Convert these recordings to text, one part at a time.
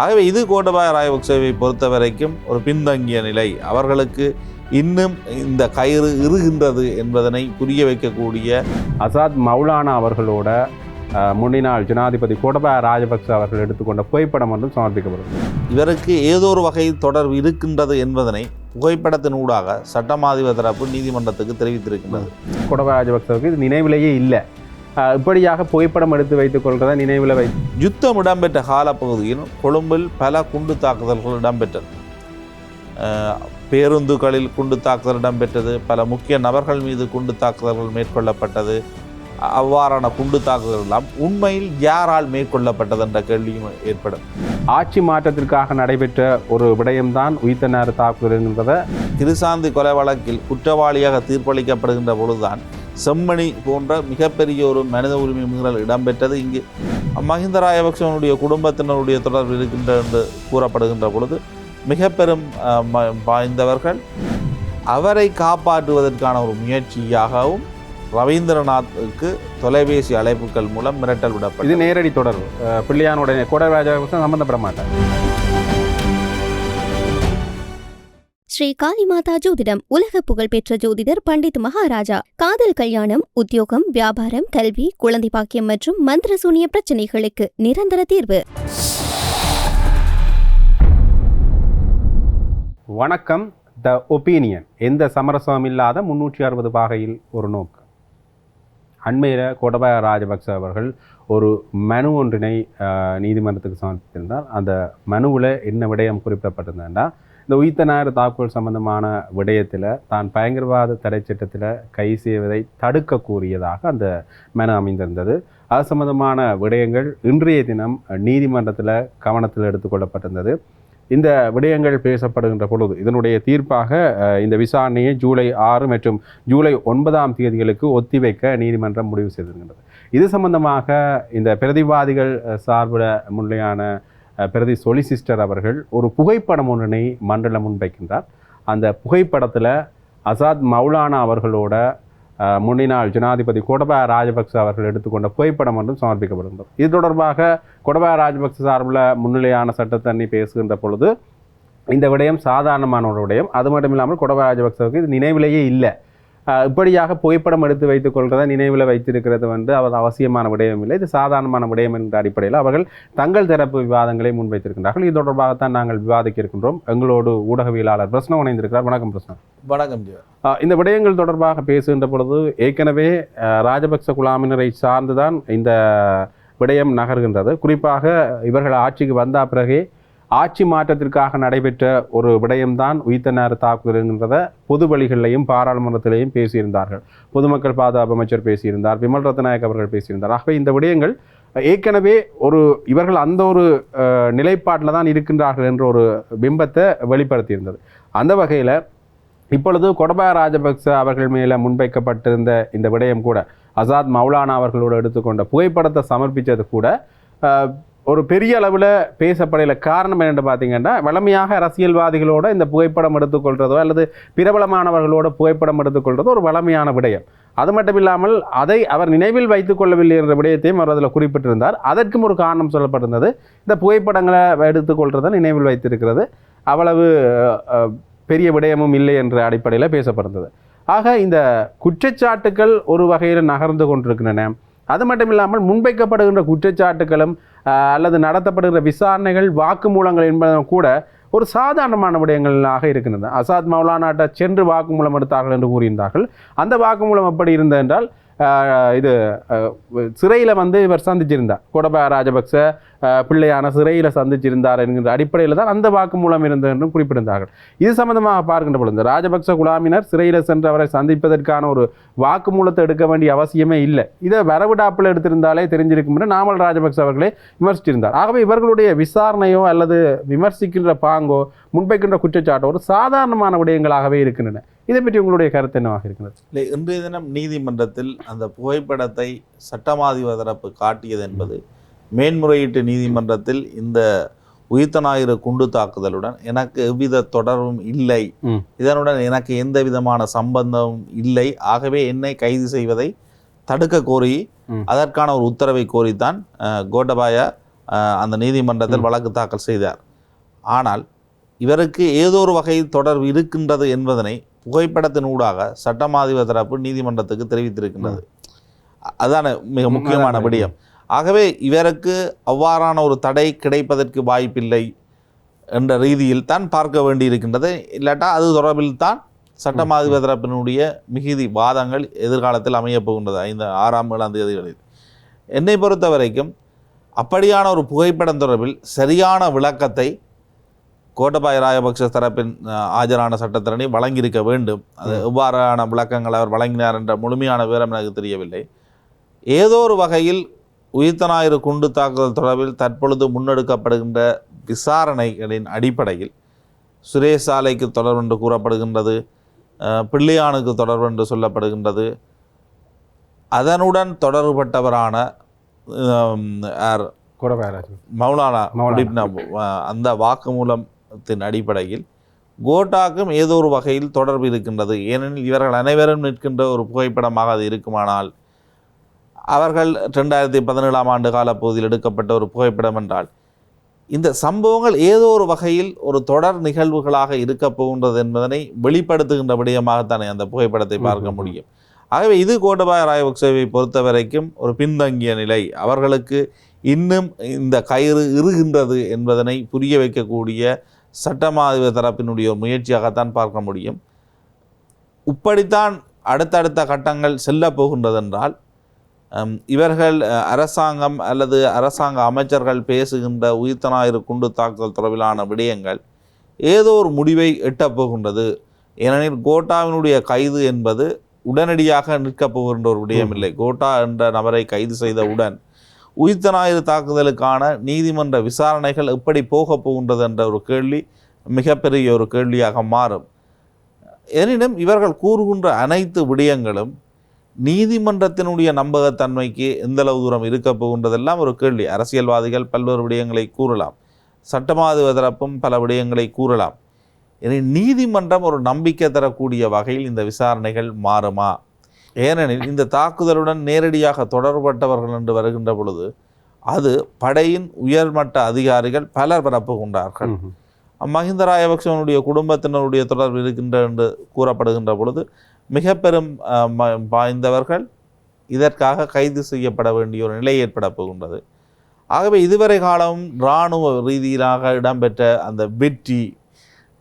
ஆகவே இது கோட்டபாய ராஜபக்சவை பொறுத்த வரைக்கும் ஒரு பின்தங்கிய நிலை. அவர்களுக்கு இன்னும் இந்த கயிறு இறுகின்றது என்பதனை புரிய வைக்கக்கூடிய அசாத் மௌலானா அவர்களோட முன்னாள் ஜனாதிபதி கோட்டபாய ராஜபக்ச அவர்கள் எடுத்துக்கொண்ட புகைப்படம் ஒன்றும் சமர்ப்பிக்கப்படும். இவருக்கு ஏதோ ஒரு வகையில் தொடர்பு இருக்கின்றது என்பதனை புகைப்படத்தினூடாக சட்டமாதிப தரப்பு நீதிமன்றத்துக்கு தெரிவித்திருக்கின்றது. கோட்டபாய ராஜபக்சவுக்கு இது நினைவிலேயே இல்லை. இப்படியாக புகைப்படம் எடுத்து வைத்துக் கொள்றதை நினைவில் யுத்தம் இடம்பெற்ற காலப்பகுதியில் கொழும்பில் பல குண்டு தாக்குதல்கள் இடம்பெற்றது. பேருந்துகளில் குண்டு தாக்குதல் இடம்பெற்றது. பல முக்கிய நபர்கள் மீது குண்டு தாக்குதல்கள் மேற்கொள்ளப்பட்டது. அவ்வாறான குண்டு தாக்குதல் எல்லாம் உண்மையில் யாரால் மேற்கொள்ளப்பட்டது என்ற கேள்வியும் ஏற்படும். ஆட்சி மாற்றத்திற்காக நடைபெற்ற ஒரு விடயம்தான் உயிர்த்த நேர தாக்குதல் என்கின்றத கிருசாந்தி கொலை வழக்கில் குற்றவாளியாக தீர்ப்பளிக்கப்படுகின்ற பொழுதுதான் செம்மணி போன்ற மிகப்பெரிய ஒரு மனித உரிமை மீறல் இடம்பெற்றது. இங்கு மஹிந்த ராஜபக்சவனுடைய குடும்பத்தினருடைய தொடர்பு இருக்கின்ற என்று கூறப்படுகின்ற பொழுது மிக பெரும் வாய்ந்தவர்கள் அவரை காப்பாற்றுவதற்கான ஒரு முயற்சியாகவும் ரவீந்திரநாத்துக்கு தொலைபேசி அழைப்புகள் மூலம் மிரட்டல் விடப்பட்டது. இது நேரடி தொடர்பு. பிள்ளையானுடைய கோட்டபாய ராஜபக்ச சம்பந்தப்பட மாட்டார். ஸ்ரீ காளிமாதா ஜோதிடம் உலக புகழ்பெற்ற ஜோதிடர் பண்டித் மகாராஜா. காதல், கல்யாணம், உத்தியோகம், வியாபாரம், கல்வி, குழந்தை பாக்கியம் மற்றும் மந்திர சூனிய பிரச்சனைகளுக்கு நிரந்தர தீர்வு. வணக்கம். த ஒப்பீனியன். எந்த சமரசமும் இல்லாத 360 பாகையில் ஒரு நோக்கு. அண்மையில் கோட்டபாய ராஜபக்ச அவர்கள் ஒரு மனு ஒன்றினை நீதிமன்றத்துக்கு சமர்ப்பித்திருந்தார். அந்த மனுவில் என்ன விடயம் குறிப்பிடப்பட்டிருந்தா, இந்த உயிர்த்த நேர தாக்குதல் சம்பந்தமான விடயத்தில் தான் பயங்கரவாத தடை சட்டத்தில் கை செய்வதை தடுக்க கூறியதாக அந்த மனு அமைந்திருந்தது. அது சம்பந்தமான விடயங்கள் இன்றைய தினம் நீதிமன்றத்தில் கவனத்தில் எடுத்துக்கொள்ளப்பட்டிருந்தது. இந்த விடயங்கள் பேசப்படுகின்ற பொழுது இதனுடைய தீர்ப்பாக இந்த விசாரணையை ஜூலை 6 மற்றும் ஜூலை 9 தேதிகளுக்கு ஒத்திவைக்க நீதிமன்றம் முடிவு செய்திருக்கின்றது. இது சம்பந்தமாக இந்த பிரதிவாதிகள் சார்பில் முன்னிலையான பிரதி சொலிசிஸ்டர் அவர்கள் ஒரு புகைப்படம் ஒன்றினை மண்டலம் முன்வைக்கின்றார். அந்த புகைப்படத்தில் அசாத் மௌலானா அவர்களோட முன்னாள் ஜனாதிபதி கோட்டபாய ராஜபக்ச அவர்கள் எடுத்துக்கொண்ட புகைப்படம் ஒன்றும் சமர்ப்பிக்கப்படுகின்றது. இது தொடர்பாக கோட்டபாய ராஜபக்ச சார்பில் முன்னிலையான சட்டத்தண்ணி பேசுகின்ற பொழுது இந்த விடயம் சாதாரணமான ஒரு விடயம். அது மட்டும் இல்லாமல் கோட்டபாய ராஜபக்சவுக்கு இது நினைவிலேயே இல்லை. இப்படியாக புகைப்படம் எடுத்து வைத்துக் கொள்கிறத நினைவில் வைத்திருக்கிறது அவர் அவசியமான விடயம் இல்லை. இது சாதாரணமான விடயம் என்ற அடிப்படையில் அவர்கள் தங்கள் தரப்பு விவாதங்களை முன்வைத்திருக்கின்றார்கள். இது தொடர்பாகத்தான் நாங்கள் விவாதிக்க இருக்கின்றோம். எங்களோடு ஊடகவியலாளர் பிரஸ்னம் இணைந்திருக்கிறார். வணக்கம் பிரஸ்னம். வணக்கம். இந்த விடயங்கள் தொடர்பாக பேசுகின்ற பொழுது ஏற்கனவே ராஜபக்ச குழாமினரை சார்ந்துதான் இந்த விடயம் நகர்கின்றது. குறிப்பாக இவர்கள் ஆட்சிக்கு வந்த பிறகே ஆட்சி மாற்றத்திற்காக நடைபெற்ற ஒரு விடயம்தான் உயிர்த்த நேர தாக்குதல் என்கின்றத பொது வழிகளிலையும் பாராளுமன்றத்திலையும் பேசியிருந்தார்கள். பொதுமக்கள் பாதுகாப்பு அமைச்சர் பேசியிருந்தார், விமல் ரத்நாயக் அவர்கள் பேசியிருந்தார். ஆகவே இந்த விடயங்கள் ஏற்கனவே இவர்கள் அந்த ஒரு நிலைப்பாட்டில் தான் இருக்கின்றார்கள் என்ற ஒரு பிம்பத்தை வெளிப்படுத்தியிருந்தது. அந்த வகையில் இப்பொழுது கோட்டபாய ராஜபக்ச அவர்கள் மேலே முன்வைக்கப்பட்டிருந்த இந்த விடயம் கூட அசாத் மௌலானா அவர்களோடு எடுத்துக்கொண்ட புகைப்படத்தை சமர்ப்பித்தது கூட ஒரு பெரிய அளவில் பேசப்படையில. காரணம் என்னென்னு பார்த்தீங்கன்னா, வளமையாக அரசியல்வாதிகளோட இந்த புகைப்படம் எடுத்துக்கொள்கிறதோ அல்லது பிரபலமானவர்களோட புகைப்படம் எடுத்துக்கொள்கிறதோ ஒரு வளமையான விடயம். அது மட்டும் இல்லாமல் அதை அவர் நினைவில் வைத்துக் கொள்ளவில்லை என்ற விடயத்தையும் அவர் அதில் குறிப்பிட்டிருந்தார். அதற்கும் ஒரு காரணம் சொல்லப்பட்டிருந்தது. இந்த புகைப்படங்களை எடுத்துக்கொள்கிறத நினைவில் வைத்திருக்கிறது அவ்வளவு பெரிய விடயமும் இல்லை என்ற அடிப்படையில் பேசப்படுகிறது. ஆக இந்த குற்றச்சாட்டுக்கள் ஒரு வகையில் நகர்ந்து கொண்டிருக்கின்றன. அது மட்டும் இல்லாமல் முன்வைக்கப்படுகின்ற குற்றச்சாட்டுகளும் அல்லது நடத்தப்படுகிற விசாரணைகள், வாக்குமூலங்கள் என்பதும் கூட ஒரு சாதாரணமான விடயங்களாக இருக்கின்றன. அசாத் மௌலானாட்ட சென்று வாக்குமூலம் எடுத்தார்கள் என்று கூறியிருந்தார்கள். அந்த வாக்குமூலம் எப்படி இருந்தது என்றால், இது சிறையில் இவர் சந்திச்சிருந்தார். கோட்டபாய ராஜபக்ச பிள்ளையான சிறையில் சந்திச்சிருந்தார் என்கின்ற அடிப்படையில் தான் அந்த வாக்குமூலம் இருந்தது என்றும் குறிப்பிட்டிருந்தார்கள். இது சம்பந்தமாக பார்க்கின்ற பொழுது ராஜபக்ச குழாமினர் சிறையில் சென்று அவரை சந்திப்பதற்கான ஒரு வாக்குமூலத்தை எடுக்க வேண்டிய அவசியமே இல்லை. இதை வரவிடாப்பில் எடுத்திருந்தாலே தெரிஞ்சிருக்கும் என்று நாமல் ராஜபக்ச அவர்களே விமர்சித்திருந்தார். ஆகவே இவர்களுடைய விசாரணையோ அல்லது விமர்சிக்கின்ற பாங்கோ முன்வைக்கின்ற குற்றச்சாட்டோ ஒரு சாதாரணமான விடயங்களாகவே இருக்கின்றன. இதை பற்றி உங்களுடைய கருத்து என்னவாக இருக்கிறது? இல்லை, இன்றைய தினம் நீதிமன்றத்தில் அந்த புகைப்படத்தை சட்டமாதிப தரப்பு காட்டியது என்பது மேன்முறையீட்டு நீதிமன்றத்தில் இந்த உயிர்த்த ஞாயிறு குண்டு தாக்குதலுடன் எனக்கு எவ்வித தொடர்பும் இல்லை, இதனுடன் எனக்கு எந்த விதமான சம்பந்தமும் இல்லை, ஆகவே என்னை கைது செய்வதை தடுக்க கோரி அதற்கான ஒரு உத்தரவை கோரித்தான் கோட்டபாய அந்த நீதிமன்றத்தில் வழக்கு தாக்கல் செய்தார். ஆனால் இவருக்கு ஏதோ ஒரு வகையில் தொடர்பு இருக்கின்றது என்பதனை புகைப்படத்தினூடாக சட்டமாதிபர் தரப்பு நீதிமன்றத்துக்கு தெரிவித்திருக்கின்றது. அதான மிக முக்கியமான விடயம். ஆகவே இவருக்கு அவ்வாறான ஒரு தடை கிடைப்பதற்கு வாய்ப்பில்லை என்ற ரீதியில் தான் பார்க்க வேண்டியிருக்கின்றது. இல்லாட்டா அது தொடர்பில் தான் சட்டமாதிபர் தரப்பினுடைய மிகுதி வாதங்கள் எதிர்காலத்தில் அமையப் போகின்றது 6ஆம் 7ஆம் தேதிகளில். என்னை பொறுத்த வரைக்கும் அப்படியான ஒரு புகைப்படம் தொடர்பில் சரியான விளக்கத்தை கோட்டபாய ராஜபக்ஷ தரப்பின் ஆஜரான சட்டத்தரணி வழங்கியிருக்க வேண்டும். அது எவ்வாறான விளக்கங்கள் அவர் வழங்கினார் என்ற முழுமையான விவரம் எனக்கு தெரியவில்லை. ஏதோ ஒரு வகையில் உயிர்த்த ஞாயிறு குண்டு தாக்குதல் தொடர்பில் தற்பொழுது முன்னெடுக்கப்படுகின்ற விசாரணைகளின் அடிப்படையில் சுரேஷ் சாலைக்கு தொடர்பு என்று கூறப்படுகின்றது, பிள்ளையானுக்கு தொடர்பு என்று சொல்லப்படுகின்றது. அதனுடன் தொடர்புபட்டவரான மௌலானா அந்த வாக்குமூலத்தின் அடிப்படையில் கோட்டாக்கும் ஏதோ ஒரு வகையில் தொடர்பு இருக்கின்றது. ஏனெனில் இவர்கள் அனைவரும் நிற்கின்ற ஒரு புகைப்படமாக அது இருக்குமானால், அவர்கள் 2017ஆம் ஆண்டு காலப்பகுதியில் எடுக்கப்பட்ட ஒரு புகைப்படம் என்றால், இந்த சம்பவங்கள் ஏதோ ஒரு வகையில் ஒரு தொடர் நிகழ்வுகளாக இருக்கப் போகின்றது என்பதனை வெளிப்படுத்துகின்ற விடயமாகத்தானே அந்த புகைப்படத்தை பார்க்க முடியும். ஆகவே இது கோட்டபாய ராஜபக்சவை பொறுத்த வரைக்கும் ஒரு பின்தங்கிய நிலை. அவர்களுக்கு இன்னும் இந்த கயிறு இறுகின்றது என்பதனை புரிய வைக்கக்கூடிய சட்டமாதிபர் தரப்பினுடைய ஒரு முயற்சியாகத்தான் பார்க்க முடியும். இப்படித்தான் அடுத்தடுத்த கட்டங்கள் செல்ல போகின்றதென்றால், இவர்கள் அரசாங்கம் அல்லது அரசாங்க அமைச்சர்கள் பேசுகின்ற உயிர்த்த ஞாயிறு குண்டு தாக்குதல் தொடர்பிலான விடயங்கள் ஏதோ ஒரு முடிவை எட்டப் போகின்றது. ஏனெனில் கோட்டாவினுடைய கைது என்பது உடனடியாக நிற்கப் போகின்ற ஒரு விடயமில்லை. கோட்டா என்ற நபரை கைது செய்தவுடன் உயிர்த்த ஞாயிறு தாக்குதலுக்கான நீதிமன்ற விசாரணைகள் எப்படி போகப் போகின்றது என்ற ஒரு கேள்வி மிகப்பெரிய ஒரு கேள்வியாக மாறும். எனினும் இவர்கள் கூறுகின்ற அனைத்து விடயங்களும் நீதிமன்றத்தினுடைய நம்பகத்தன்மைக்கு எந்தளவு தூரம் இருக்கப் போகின்றதெல்லாம் ஒரு கேள்வி. அரசியல்வாதிகள் பல்வேறு விடயங்களை கூறலாம், சட்டமாதிபர் தரப்பும் பல விடயங்களை கூறலாம். எனவே நீதிமன்றம் ஒரு நம்பிக்கை தரக்கூடிய வகையில் இந்த விசாரணைகள் மாறுமா? ஏனெனில் இந்த தாக்குதலுடன் நேரடியாக தொடர்பட்டவர்கள் என்று வருகின்ற பொழுது அது படையின் உயர்மட்ட அதிகாரிகள் பலர் பரப்புகின்றார்கள். மஹிந்த ராஜபக்சவனுடைய குடும்பத்தினருடைய தொடர்பு இருக்கின்ற என்று கூறப்படுகின்ற பொழுது மிக பெரும் வாய்ந்தவர்கள் இதற்காக கைது செய்யப்பட வேண்டிய ஒரு நிலை ஏற்பட போகின்றது. ஆகவே இதுவரை காலம் இராணுவ ரீதியிலாக இடம்பெற்ற அந்த வெற்றி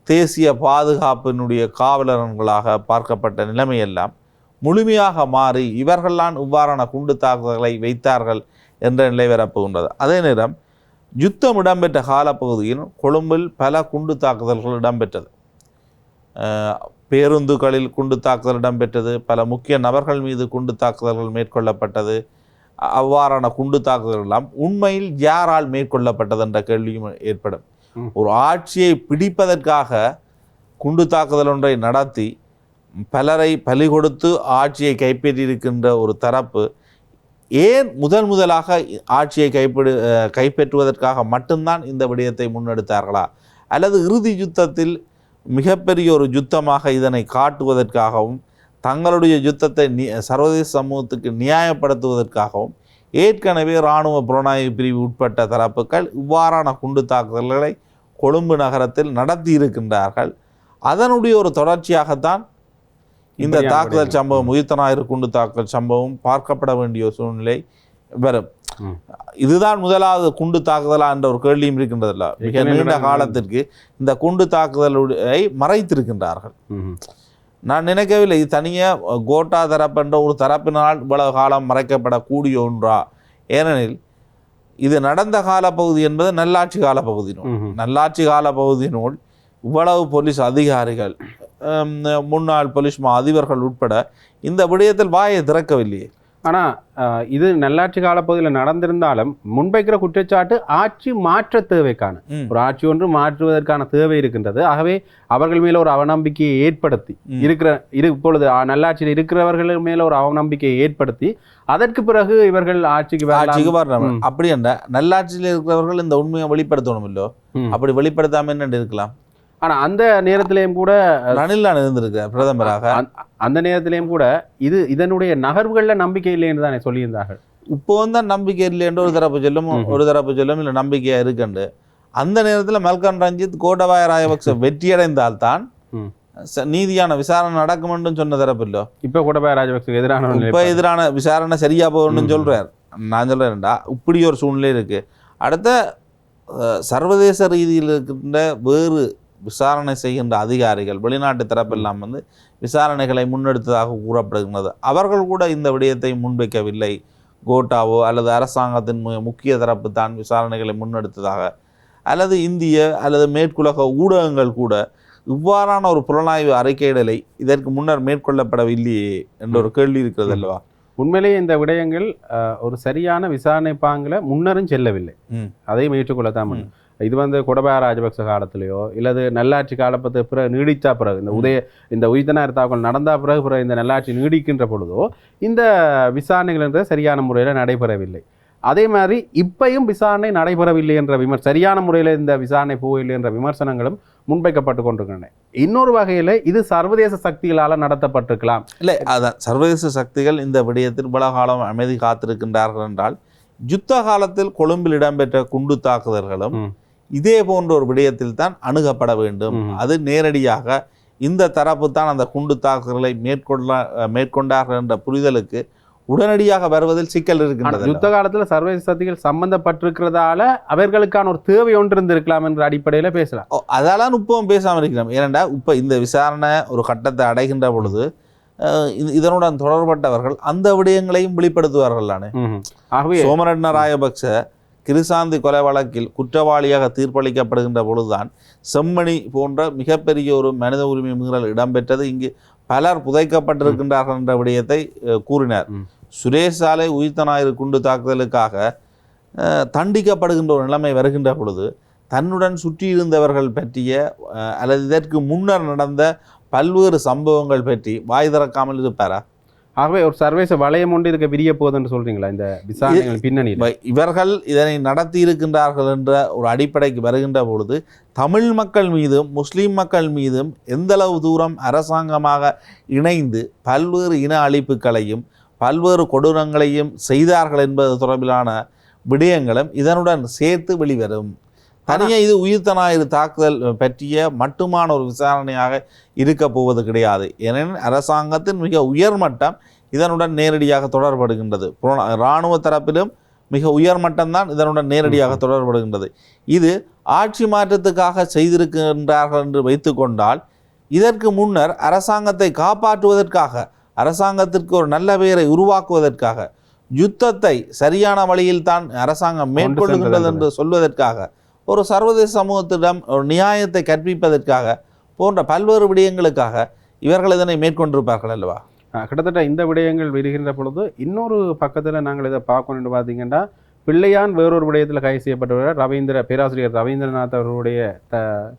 தேசிய பாதுகாப்பினுடைய காவலர்களாக பார்க்கப்பட்ட நிலைமையெல்லாம் முழுமையாக மாறி இவர்கள்தான் இவ்வாறான குண்டு தாக்குதல்களை வைத்தார்கள் என்ற நிலை வரப்போகின்றது. அதே நேரம் யுத்தம் இடம்பெற்ற காலப்பகுதியில் கொழும்பில் பல குண்டு தாக்குதல்கள் இடம்பெற்றது. பேருந்துகளில் குண்டு தாக்குதல் இடம்பெற்றது, பல முக்கிய நபர்கள் மீது குண்டு தாக்குதல்கள் மேற்கொள்ளப்பட்டது. அவ்வாறான குண்டு தாக்குதல் எல்லாம் உண்மையில் யாரால் மேற்கொள்ளப்பட்டது என்ற கேள்வியும் ஏற்படும். ஒரு ஆட்சியை பிடிப்பதற்காக குண்டு தாக்குதல் ஒன்றை நடத்தி பலரை பலி கொடுத்து ஆட்சியை கைப்பற்றியிருக்கின்ற ஒரு தரப்பு ஏன் முதலாக ஆட்சியை கைப்பற்றுவதற்காக மட்டும்தான் இந்த விடயத்தை முன்னெடுத்தார்களா, அல்லது இறுதி யுத்தத்தில் மிகப்பெரிய ஒரு யுத்தமாக இதனை காட்டுவதற்காகவும் தங்களுடைய யுத்தத்தை சர்வதேச சமூகத்துக்கு நியாயப்படுத்துவதற்காகவும் ஏற்கனவே இராணுவ புலனாய்வு பிரிவு உட்பட்ட தரப்புகள் இவ்வாறான குண்டு தாக்குதல்களை கொழும்பு நகரத்தில் நடத்தி இருக்கின்றார்கள். அதனுடைய ஒரு தொடர்ச்சியாகத்தான் இந்த தாக்குதல் சம்பவம், உயிர்த்த ஞாயிறு குண்டு தாக்குதல் சம்பவம் பார்க்கப்பட வேண்டிய ஒரு சூழ்நிலை வரும். இதுதான் முதலாவது குண்டு தாக்குதலா என்ற ஒரு கேள்வியும் இருக்கின்றதில்ல. மிக நீண்ட காலத்திற்கு இந்த குண்டு தாக்குதலை மறைத்திருக்கின்றார்கள். நான் நினைக்கவில்லை இது தனியாக கோட்டா தரப்பென்ற ஒரு தரப்பினால் இவ்வளவு காலம் மறைக்கப்படக்கூடிய ஒன்றா. ஏனெனில் இது நடந்த காலப்பகுதி என்பது நல்லாட்சி காலப்பகுதியினோடு, நல்லாட்சி காலப்பகுதியினோடு இவ்வளவு போலீஸ் அதிகாரிகள், முன்னாள் போலீஸ் அதிபர்கள் உட்பட இந்த விடயத்தில் வாயை திறக்கவில்லையே. ஆனால் இது நல்லாட்சி காலப்பகுதியில் நடந்திருந்தாலும் முன்வைக்கிற குற்றச்சாட்டு ஆட்சி மாற்ற தேவைக்கான ஒரு ஆட்சி ஒன்று மாற்றுவதற்கான தேவை இருக்கின்றது. ஆகவே அவர்கள் மேல ஒரு அவநம்பிக்கையை ஏற்படுத்தி இப்பொழுது நல்லாட்சியில் இருக்கிறவர்கள் மேல ஒரு அவநம்பிக்கையை ஏற்படுத்தி அதற்கு பிறகு இவர்கள் ஆட்சிக்கு வரணும். அப்படி என்ற நல்லாட்சியில் இருக்கிறவர்கள் இந்த உண்மையை வெளிப்படுத்தணும் இல்லோ, அப்படி வெளிப்படுத்தாம என்ன இருக்கலாம். ஆனால் அந்த நேரத்திலேயும் கூட ரணில் இருந்திருக்க பிரதமராக அந்த நேரத்திலேயும் கூட இதனுடைய நகர்வுகளில் நம்பிக்கை இல்லை என்று தானே சொல்லியிருந்தார்கள். இப்போ தான் நம்பிக்கை இல்லைன்னு ஒரு தரப்பு சொல்லும், ஒரு தரப்பு சொல்லும் இல்லை நம்பிக்கையாக இருக்குண்டு. அந்த நேரத்தில் மல்கன் ரஞ்சித் கோட்டபாய ராஜபக்ச வெற்றியடைந்தால்தான் நீதியான விசாரணை நடக்கும் என்று சொன்ன தரப்பு இல்லோ. இப்போ கோட்டபாய ராஜபக்ச எதிரான விசாரணை சரியா போகணும்னு சொல்றார். நான் சொல்றேன்டா இப்படி ஒரு சூழ்நிலை இருக்கு. அடுத்த சர்வதேச ரீதியில் இருக்கின்ற வேறு விசாரணை செய்கின்ற அதிகாரிகள் வெளிநாட்டு தரப்பெல்லாம் விசாரணைகளை முன்னெடுத்ததாக கூறப்படுகின்றது. அவர்கள் கூட இந்த விடயத்தை முன்வைக்கவில்லை. கோட்டாவோ அல்லது அரசாங்கத்தின் முக்கிய தரப்பு தான் விசாரணைகளை முன்னெடுத்ததாக, அல்லது இந்திய அல்லது மேற்குலக ஊடகங்கள் கூட இவ்வாறான ஒரு புலனாய்வு அறிக்கையிடலை இதற்கு முன்னர் மேற்கொள்ளப்படவில்லையே என்ற ஒரு கேள்வி இருக்கிறது அல்லவா? உண்மையிலேயே இந்த விடயங்கள் ஒரு சரியான விசாரணை பாங்கில் முன்னரும் செல்லவில்லை. அதையும் ஏற்றுக்கொள்ளத்தான் முடியும். இது கோட்டபாய ராஜபக்ச காலத்திலேயோ இல்லது நல்லாட்சி காலப்பத்து பிறகு நீடித்தா பிறகு இந்த உயிர்த்தனார் தாக்குதல் நடந்தா பிறகு இந்த நல்லாட்சி நீடிக்கின்ற பொழுதோ இந்த விசாரணைகள் என்ற சரியான முறையில் நடைபெறவில்லை. அதே மாதிரி இப்பையும் விசாரணை நடைபெறவில்லை என்ற சரியான முறையில் இந்த விசாரணை போகவில்லை என்ற விமர்சனங்களும் முன்வைக்கப்பட்டு கொண்டிருக்கின்றன. இன்னொரு வகையில் இது சர்வதேச சக்திகளால் நடத்தப்பட்டிருக்கலாம். இல்லை, அதான் சர்வதேச சக்திகள் இந்த விடயத்தில் பல காலம் அமைதி காத்திருக்கின்றார்கள் என்றால், யுத்த காலத்தில் கொழும்பில் இடம்பெற்ற குண்டு தாக்குதல்களும் இதே போன்ற ஒரு விடயத்தில் தான் அணுகப்பட வேண்டும். அது நேரடியாக இந்த தரப்பு தான் அந்த குண்டு தாக்குதல்களை மேற்கொண்டார்கள் என்ற புரிதலுக்கு உடனடியாக வருவதில் சிக்கல் இருக்கின்றது. யுத்த காலத்தில் சர்வதேச சக்திகள் சம்பந்தப்பட்டிருக்கிறதால அவர்களுக்கான ஒரு தேவை ஒன்று இருந்திருக்கலாம் என்ற அடிப்படையில் பேசலாம். அதெல்லாம் இப்பவும் பேசாமல் இருக்கிறோம். ஏனென்றா இப்போ இந்த விசாரணை ஒரு கட்டத்தை அடைகின்ற பொழுது இதனுடன் தொடர்பட்டவர்கள் அந்த விடயங்களையும் வெளிப்படுத்துவார்கள் தானே. ஆகவே சோமரட்ன ராஜபக்ச கிருசாந்தி கொலை வழக்கில் குற்றவாளியாக தீர்ப்பளிக்கப்படுகின்ற பொழுதுதான் செம்மணி போன்ற மிகப்பெரிய ஒரு மனித உரிமை மீறல் இடம்பெற்றது. இங்கு பலர் புதைக்கப்பட்டிருக்கின்றார்கள் என்ற விடயத்தை கூறினார். சுரேஷ் சாலை உயிர்த்த ஞாயிறு குண்டு தாக்குதலுக்காக தண்டிக்கப்படுகின்ற ஒரு நிலைமை வருகின்ற பொழுது தன்னுடன் சுற்றியிருந்தவர்கள் பற்றிய அல்லது இதற்கு முன்னர் நடந்த பல்வேறு சம்பவங்கள் பற்றி வாய் திறக்காமல் இருப்பாரா? ஆகவே ஒரு சர்வதேச வளையம் ஒன்று இருக்க விரிய போகுதுன்னு சொல்றீங்களா இந்த விசாரணைகள் பின்னணியில்? இவர்கள் இதனை நடத்தி இருக்கின்றார்கள் என்ற ஒரு அடிப்படைக்கு வருகின்ற பொழுது தமிழ் மக்கள் மீதும் முஸ்லீம் மக்கள் மீதும் எந்தளவு தூரம் அரசாங்கமாக இணைந்து பல்வேறு இன அழிப்புகளையும் பல்வேறு கொடூரங்களையும் செய்தார்கள் என்பது தொடர்பிலான விடயங்களும் இதனுடன் சேர்த்து வெளிவரும். தனியாக இது உயிர்த்த ஞாயிறு தாக்குதல் பற்றிய மட்டுமான ஒரு விசாரணையாக இருக்க போவது கிடையாது. ஏனெனில் அரசாங்கத்தின் மிக உயர்மட்டம் இதனுடன் நேரடியாக தொடர்படுகின்றது. இராணுவ தரப்பிலும் மிக உயர்மட்டம்தான் இதனுடன் நேரடியாக தொடர்படுகின்றது. இது ஆட்சி மாற்றத்துக்காக செய்திருக்கின்றார்கள் என்று வைத்துக்கொண்டால் இதற்கு முன்னர் அரசாங்கத்தை காப்பாற்றுவதற்காக, அரசாங்கத்திற்கு ஒரு நல்ல பெயரை உருவாக்குவதற்காக, யுத்தத்தை சரியான வழியில் தான் அரசாங்கம் மேற்கொள்ளுகின்றது என்று சொல்வதற்காக, ஒரு சர்வதேச சமூகத்திடம் ஒரு நியாயத்தை கற்பிப்பதற்காக போன்ற பல்வேறு விடயங்களுக்காக இவர்கள் இதனை மேற்கொண்டிருப்பார்கள் அல்லவா? கிட்டத்தட்ட இந்த விடயங்கள் வருகின்ற பொழுது இன்னொரு பக்கத்தில் நாங்கள் இதை பார்க்கணுன்னு பார்த்தீங்கன்னா, பிள்ளையான் வேறொரு விடயத்தில் கைது செய்யப்பட்டவர் பேராசிரியர் ரவீந்திரநாத் அவர்களுடைய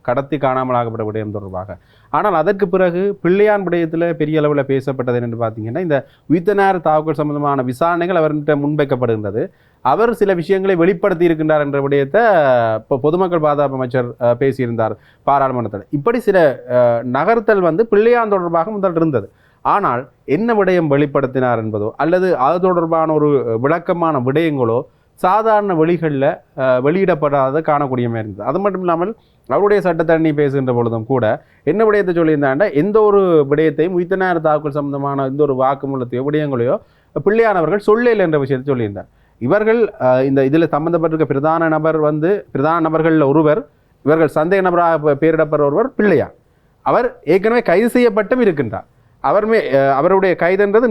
கடத்தி காணாமலாகப்பட்ட விடயம் தொடர்பாக. ஆனால் அதற்கு பிறகு பிள்ளையான் விடயத்தில் பெரிய அளவில் பேசப்பட்டது என்று பார்த்தீங்கன்னா, இந்த உயிர்த்த தாக்குதல் சம்பந்தமான விசாரணைகள் அவர்கிட்ட முன்வைக்கப்படுகின்றது. அவர் சில விஷயங்களை வெளிப்படுத்தி இருக்கின்றார் என்ற விடயத்தை இப்போ பொதுமக்கள் பாதுகாப்பு அமைச்சர் பேசியிருந்தார் பாராளுமன்றத்தில். இப்படி சில நகர்த்தல் பிள்ளையான் தொடர்பாக முதல் இருந்தது. ஆனால் என்ன விடயம் வெளிப்படுத்தினார் என்பதோ அல்லது அது தொடர்பான ஒரு விளக்கமான விடயங்களோ சாதாரண வழிகளில் வெளியிடப்படாத காணக்கூடிய மாதிரி இருந்தது. அது மட்டும் இல்லாமல் அவருடைய சட்டத்தண்ணி பேசுகின்ற பொழுதும் கூட என்ன விடயத்தை சொல்லியிருந்தாண்டா, எந்த ஒரு விடயத்தையும் உயிர்த்த தாக்குதல் சம்பந்தமான எந்த ஒரு வாக்குமூலத்தையோ விடயங்களையோ பிள்ளையானவர்கள் சொல்லல என்ற விஷயத்தை சொல்லியிருந்தார். இவர்கள் இந்த இதில் சம்பந்தப்பட்டிருக்க பிரதான நபர்களில் ஒருவர், இவர்கள் சந்தேக நபராக பெயரிடப்படுற ஒருவர் பிள்ளையார். அவர் ஏற்கனவே கைது செய்யப்பட்டும் இருக்கின்றார். அவருடைய கைதுன்றது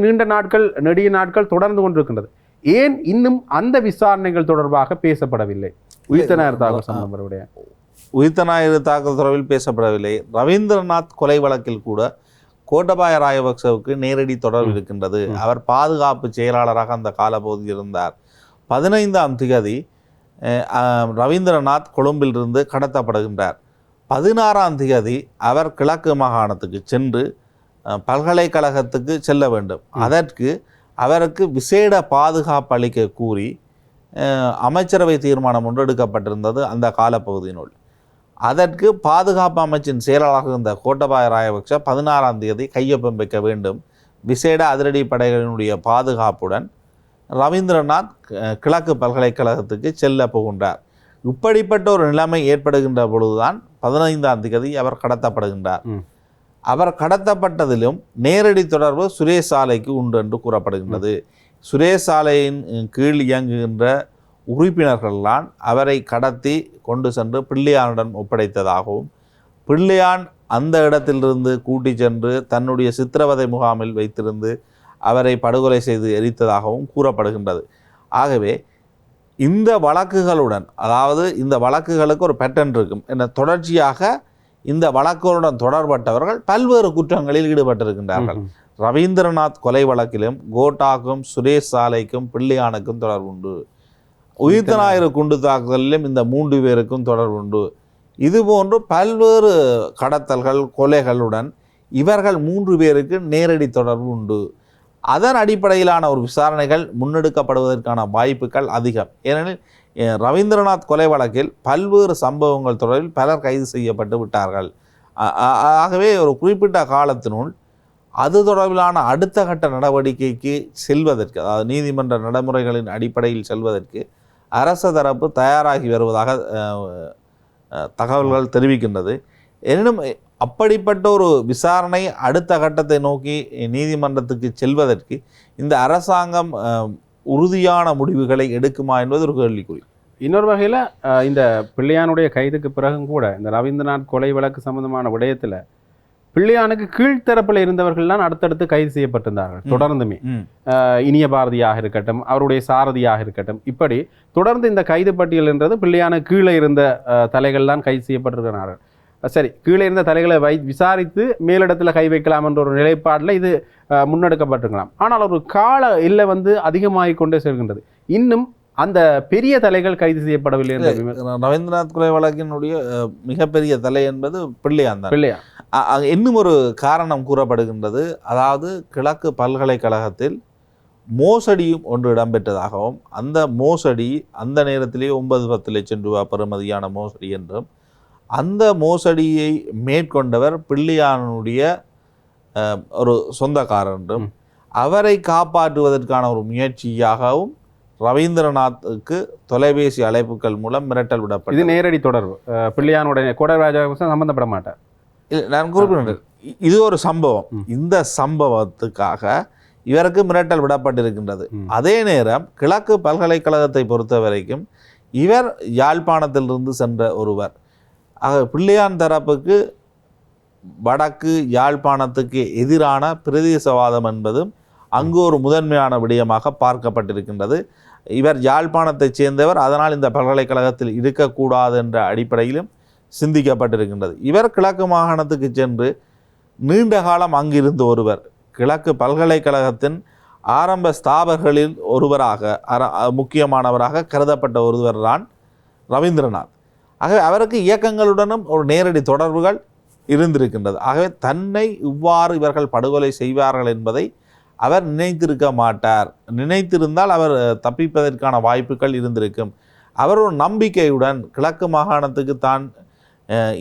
நெடிய நாட்கள் தொடர்ந்து கொண்டிருக்கின்றது. ஏன் இன்னும் அந்த விசாரணைகள் தொடர்பாக பேசப்படவில்லை? உயிர்த்த ஞாயிறு தாக்குதல் சம்பந்தப்படைய உயிர்த்த ஞாயிறு தாக்குதல் தொடர்பில் பேசப்படவில்லை. ரவீந்திரநாத் கொலை வழக்கில் கூட கோட்டபாய ராஜபக்சவுக்கு நேரடி தொடர்பு இருக்கின்றது. அவர் பாதுகாப்பு செயலாளராக அந்த காலப்பகுதியில் இருந்தார். 15ஆம் தேதி ரவீந்திரநாத் கொழும்பிலிருந்து கடத்தப்படுகின்றார். 16ஆம் தேதி அவர் கிழக்கு மாகாணத்துக்கு சென்று பல்கலைக்கழகத்துக்கு செல்ல வேண்டும். அதற்கு அவருக்கு விசேட பாதுகாப்பு அளிக்க கூறி அமைச்சரவை தீர்மானம் ஒன்று எடுக்கப்பட்டிருந்தது அந்த காலப்பகுதியினுள். அதற்கு பாதுகாப்பு அமைச்சின் செயலாளராக இருந்த கோட்டபாய ராஜபக்ச 16ஆம் தேதி கையொப்பம் வைக்க வேண்டும். விசேட அதிரடி படைகளினுடைய பாதுகாப்புடன் ரவீந்திரநாத் கிழக்கு பல்கலைக்கழகத்துக்கு செல்ல போகின்றார். இப்படிப்பட்ட ஒரு நிலைமை ஏற்படுகின்ற பொழுதுதான் 15ஆம் தேதி அவர் கடத்தப்படுகின்றார். அவர் கடத்தப்பட்டதிலும் நேரடி தொடர்பு சுரேஷ் சாலைக்கு உண்டு என்று கூறப்படுகின்றது. சுரேஷ் சாலையின் கீழ் இயங்குகின்ற உறுப்பினர்கள்தான் அவரை கடத்தி கொண்டு சென்று பிள்ளையானுடன் ஒப்படைத்ததாகவும், பிள்ளையான் அந்த இடத்திலிருந்து கூட்டி சென்று தன்னுடைய சித்திரவதை முகாமில் வைத்திருந்து அவரை படுகொலை செய்து எரித்ததாகவும் கூறப்படுகின்றது. ஆகவே இந்த வழக்குகளுடன், அதாவது இந்த வழக்குகளுக்கு ஒரு பேட்டர்ன் இருக்கும் என தொடர்ச்சியாக இந்த வழக்குகளுடன் தொடர்பட்டவர்கள் பல்வேறு குற்றங்களில் ஈடுபட்டிருக்கின்றார்கள். ரவீந்திரநாத் கொலை வழக்கிலும் கோட்டாக்கும் சுரேஷ் சாலைக்கும் பிள்ளையானுக்கும் தொடர்புண்டு. உயிர்த்த ஞாயிறு குண்டு தாக்குதலிலும் இந்த 3 பேருக்கும் தொடர்புண்டு. இதுபோன்று பல்வேறு கடத்தல்கள் கொலைகளுடன் இவர்கள் 3 பேருக்கு நேரடி தொடர்பு உண்டு. அதன் அடிப்படையிலான ஒரு விசாரணைகள் முன்னெடுக்கப்படுவதற்கான வாய்ப்புகள் அதிகம். ஏனெனில் ரவீந்திரநாத் கொலை வழக்கில் பல்வேறு சம்பவங்கள் தொடர்பில் பலர் கைது செய்யப்பட்டு விட்டார்கள். ஆகவே ஒரு குறிப்பிட்ட காலத்தினுள் அது தொடர்பிலான அடுத்த கட்ட நடவடிக்கைக்கு செல்வதற்கு, அதாவது நீதிமன்ற நடைமுறைகளின் அடிப்படையில் செல்வதற்கு அரச தரப்பு தயாராகி வருவதாக தகவல்கள் தெரிவிக்கின்றது. எனினும் அப்படிப்பட்ட ஒரு விசாரணை அடுத்த கட்டத்தை நோக்கி நீதிமன்றத்துக்கு செல்வதற்கு இந்த அரசாங்கம் உறுதியான முடிவுகளை எடுக்குமா என்பது ஒரு கேள்விக்குறி. இன்னொரு வகையில் இந்த பிள்ளையானுடைய கைதுக்கு பிறகும் கூட இந்த ரவீந்திரநாத் கொலை வழக்கு சம்பந்தமான விடயத்தில் பிள்ளையானுக்கு கீழ்த்தரப்பில் இருந்தவர்கள்லாம் அடுத்தடுத்து கைது செய்யப்பட்டிருந்தார்கள். தொடர்ந்துமே இனிய பாரதியாக இருக்கட்டும், அவருடைய சாரதியாக இருக்கட்டும், இப்படி தொடர்ந்து இந்த கைது பட்டியல் என்றது பிள்ளையான கீழே இருந்த தலைகள்லாம் கைது செய்யப்பட்டிருக்கிறார்கள். சரி, கீழே இருந்த தலைகளை விசாரித்து மேலிடத்தில் கை வைக்கலாம் என்ற ஒரு நிலைப்பாடில் இது முன்னெடுக்கப்பட்டிருக்கலாம். ஆனால் ஒரு கால எல்லை அதிகமாகிக் கொண்டே செல்கின்றது. இன்னும் அந்த பெரிய தலைகள் கைது செய்யப்படவில்லை. ரவீந்திரநாத் கொலை வழக்கினுடைய மிகப்பெரிய தலை என்பது பிள்ளையான் தான். பிள்ளையான் இன்னும் ஒரு காரணம் கூறப்படுகின்றது. அதாவது கிழக்கு பல்கலைக்கழகத்தில் மோசடியும் ஒன்று இடம்பெற்றதாகவும், அந்த மோசடி அந்த நேரத்திலேயே 9-10 லட்சம் ரூபாய் பெறுமதியான மோசடி என்றும், அந்த மோசடியை மேற்கொண்டவர் பிள்ளையானுடைய ஒரு சொந்தக்காரர் என்றும், அவரை காப்பாற்றுவதற்கான ஒரு முயற்சியாகவும் ரவீந்திரநாத்துக்கு தொலைபேசி அழைப்புகள் மூலம் மிரட்டல் விடப்பட்டது. இது நேரடி தொடர்பு. பிள்ளையானுடைய கோடை ராஜபக்ச சம்பந்தப்பட மாட்டார். நான் குறிப்பிடுறேன், இது ஒரு சம்பவம். இந்த சம்பவத்துக்காக இவருக்கு மிரட்டல் விடப்பட்டிருக்கின்றது. அதே நேரம் கிழக்கு பல்கலைக்கழகத்தை பொறுத்த வரைக்கும் இவர் யாழ்ப்பாணத்திலிருந்து சென்ற ஒருவர். ஆக பிள்ளையான் தரப்புக்கு வடக்கு யாழ்ப்பாணத்துக்கு எதிரான பிரதேசவாதம் என்பதும் அங்கு ஒரு முதன்மையான விடயமாக பார்க்கப்பட்டிருக்கின்றது. இவர் யாழ்ப்பாணத்தைச் சேர்ந்தவர், அதனால் இந்த பல்கலைக்கழகத்தில் இருக்கக்கூடாது என்ற அடிப்படையிலும் சிந்திக்கப்பட்டிருக்கின்றது. இவர் கிழக்கு மாகாணத்துக்கு சென்று நீண்ட காலம் அங்கிருந்த ஒருவர், கிழக்கு பல்கலைக்கழகத்தின் ஆரம்ப ஸ்தாபகர்களில் ஒருவராக, முக்கியமானவராக கருதப்பட்ட ஒருவர் தான் ரவீந்திரநாத். ஆகவே அவருக்கு இயக்கங்களுடனும் ஒரு நேரடி தொடர்புகள் இருந்திருக்கின்றது. ஆகவே தன்னை இவ்வாறு இவர்கள் படுகொலை செய்வார்கள் என்பதை அவர் நினைத்திருக்க மாட்டார். நினைத்திருந்தால் அவர் தப்பிப்பதற்கான வாய்ப்புகள் இருந்திருக்கும். அவர் ஒரு நம்பிக்கையுடன் கிழக்கு மாகாணத்துக்கு தான்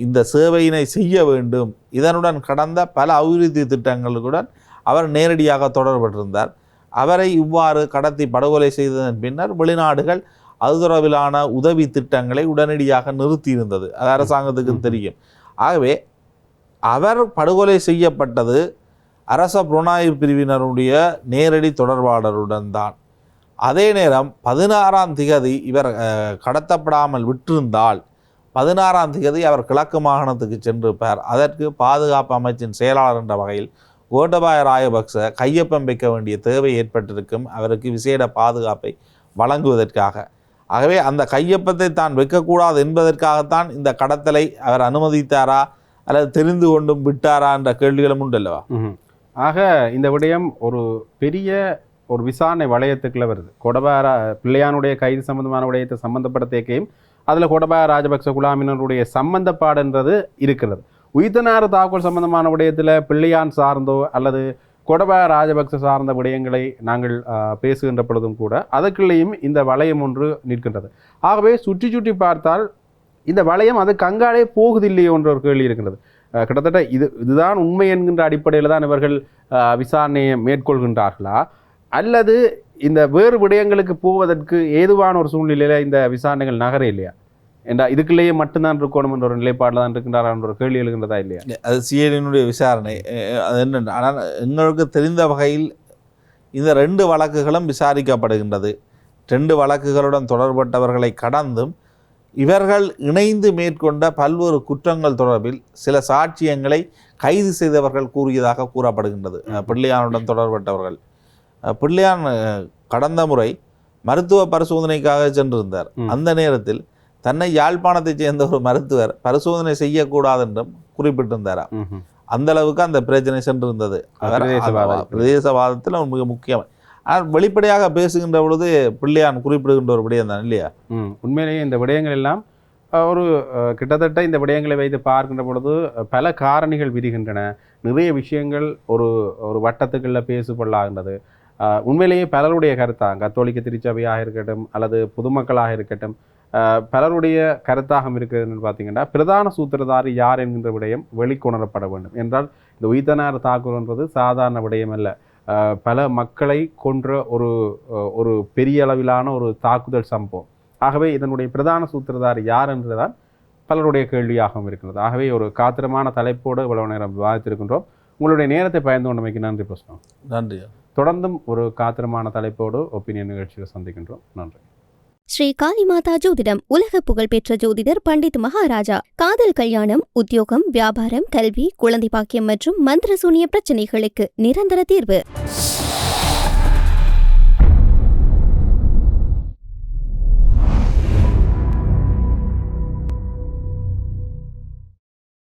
இந்த சேவையினை செய்ய வேண்டும், இதனுடன் கடந்த பல அபிவிருத்தி திட்டங்களுடன் அவர் நேரடியாக தொடர்பட்டிருந்தார். அவரை இவ்வாறு கடத்தி படுகொலை செய்ததன் பின்னர் வெளிநாடுகள் அது தொடர்பிலான உதவி திட்டங்களை உடனடியாக நிறுத்தியிருந்தது. அது அரசாங்கத்துக்கு தெரியும். ஆகவே அவர் படுகொலை செய்யப்பட்டது அரச புலனாய்வு பிரிவினருடைய நேரடி தொடர்பாளருடன் தான். அதே நேரம் 16ஆம் தேதி இவர் கடத்தப்படாமல் விட்டிருந்தால் 16ஆம் தேதி அவர் கிழக்கு மாகாணத்துக்கு சென்றிருப்பார். அதற்கு பாதுகாப்பு அமைச்சின் செயலாளர் என்ற வகையில் கோட்டபாய ராஜபக்ச கையொப்பம் வைக்க வேண்டிய தேவை ஏற்பட்டிருக்கும், அவருக்கு விசேட பாதுகாப்பை வழங்குவதற்காக. ஆகவே அந்த கையொப்பத்தை தான் வைக்கக்கூடாது என்பதற்காகத்தான் இந்த கடத்தலை அவர் அனுமதித்தாரா அல்லது தெரிந்து கொண்டும் விட்டாரா என்ற கேள்விகளும் உண்டல்லவா. ஆக இந்த விடயம் ஒரு பெரிய ஒரு விசாரணை வளையத்துக்குள்ள வருது. கோடபாய பிள்ளையானுடைய கைது சம்பந்தமான விடயத்தை சம்பந்தப்படுத்தியும் அதில் கோடபாய ராஜபக்ச குழாமினருடைய சம்பந்தப்பாடுன்றது இருக்கிறது. உயிர்த்தனாறு தாக்குதல் சம்பந்தமான விடயத்தில் பிள்ளையான் சார்ந்தோ அல்லது கோடபாய ராஜபக்ச சார்ந்த விடயங்களை நாங்கள் பேசுகின்ற பொழுதும் கூட அதற்குள்ளேயும் இந்த வளையம் ஒன்று நிற்கின்றது. ஆகவே சுற்றி சுற்றி பார்த்தால் இந்த வளையம் அது கங்காலே போகுதில்லையோ என்ற ஒரு கேள்வி இருக்கின்றது. கிட்டத்தட்ட இதுதான் உண்மை என்கின்ற அடிப்படையில் தான் இவர்கள் விசாரணையை மேற்கொள்கின்றார்களா, அல்லது இந்த வேறு விடயங்களுக்கு போவதற்கு ஏதுவான ஒரு சூழ்நிலையில் இந்த விசாரணைகள் நகர இல்லையா? ஏண்டா இதுக்குள்ளேயே மட்டும்தான் இருக்கணும் என்ற ஒரு நிலைப்பாடில் தான் இருக்கின்றார் என்ற ஒரு கேள்வி எழுகின்றதா இல்லையா? அது சிஐடியினுடைய விசாரணை. அது என்ன, ஆனால் எங்களுக்கு தெரிந்த வகையில் இந்த 2 வழக்குகளும் விசாரிக்கப்படுகின்றது. 2 வழக்குகளுடன் தொடர்பட்டவர்களை கடந்தும் இவர்கள் இணைந்து மேற்கொண்ட பல்வேறு குற்றங்கள் தொடர்பில் சில சாட்சியங்களை கைது செய்தவர்கள் கூறியதாக கூறப்படுகின்றது. பிள்ளையானுடன் தொடர்பட்டவர்கள். பிள்ளையான் கடந்த முறை மருத்துவ பரிசோதனைக்காக சென்றிருந்தார். அந்த நேரத்தில் தன்னை யாழ்ப்பாணத்தைச் சேர்ந்த ஒரு மருத்துவர் பரிசோதனை செய்யக்கூடாது என்றும் குறிப்பிட்டிருந்தார். அந்த அளவுக்கு அந்த பிரச்சனை சென்றிருந்தது. பிரதேசவாதத்தில் மிக முக்கியம். ஆனால் வெளிப்படையாக பேசுகின்ற பொழுது பிள்ளையான் குறிப்பிடுகின்ற ஒரு விடயம் தான் இல்லையா? உண்மையிலேயே இந்த விடயங்கள் எல்லாம் ஒரு கிட்டத்தட்ட இந்த விடயங்களை வைத்து பார்க்கின்ற பொழுது பல காரணிகள் விரிகின்றன. நிறைய விஷயங்கள் ஒரு ஒரு வட்டத்துக்குள்ள பேசுபொருளாகின்றது. உண்மையிலேயே பலருடைய கருத்தாக, கத்தோலிக்க திருச்சபையாக இருக்கட்டும் அல்லது பொதுமக்களாக இருக்கட்டும், பலருடைய கருத்தாகம் இருக்கிறதுன்னு பார்த்தீங்கன்னா, பிரதான சூத்திரதாரி யார் என்கின்ற விடயம் வெளிக்கொணரப்பட வேண்டும். என்றால் இந்த உயிர்த்தனார் தாக்குதல்ன்றது சாதாரண விடயம் அல்ல. பல மக்களை கொன்ற ஒரு பெரிய அளவிலான ஒரு தாக்குதல் சம்பவம். ஆகவே இதனுடைய பிரதான சூத்திரதாரி யார் என்றுதான் பலருடைய கேள்வியாகவும் இருக்கிறது. ஆகவே ஒரு காத்திரமான தலைப்போடு இவ்வளவு நேரம் விவாதித்திருக்கின்றோம். உங்களுடைய நேரத்தை பயந்து கொண்டமைக்கு நன்றி பிரச்சனை. நன்றி. தொடர்ந்தும் ஒரு காத்திரமான தலைப்போடு ஒப்பீனியன் நிகழ்ச்சியில் சந்திக்கின்றோம். நன்றி. ஸ்ரீ காளிமாதா ஜோதிடம் உலக புகழ்பெற்ற ஜோதிடர் பண்டித் மகாராஜா. காதல், கல்யாணம், உத்தியோகம், வியாபாரம், கல்வி, குழந்தை பாக்கியம் மற்றும் மந்திர சூனிய பிரச்சனைகளுக்கு நிரந்தர தீர்வு.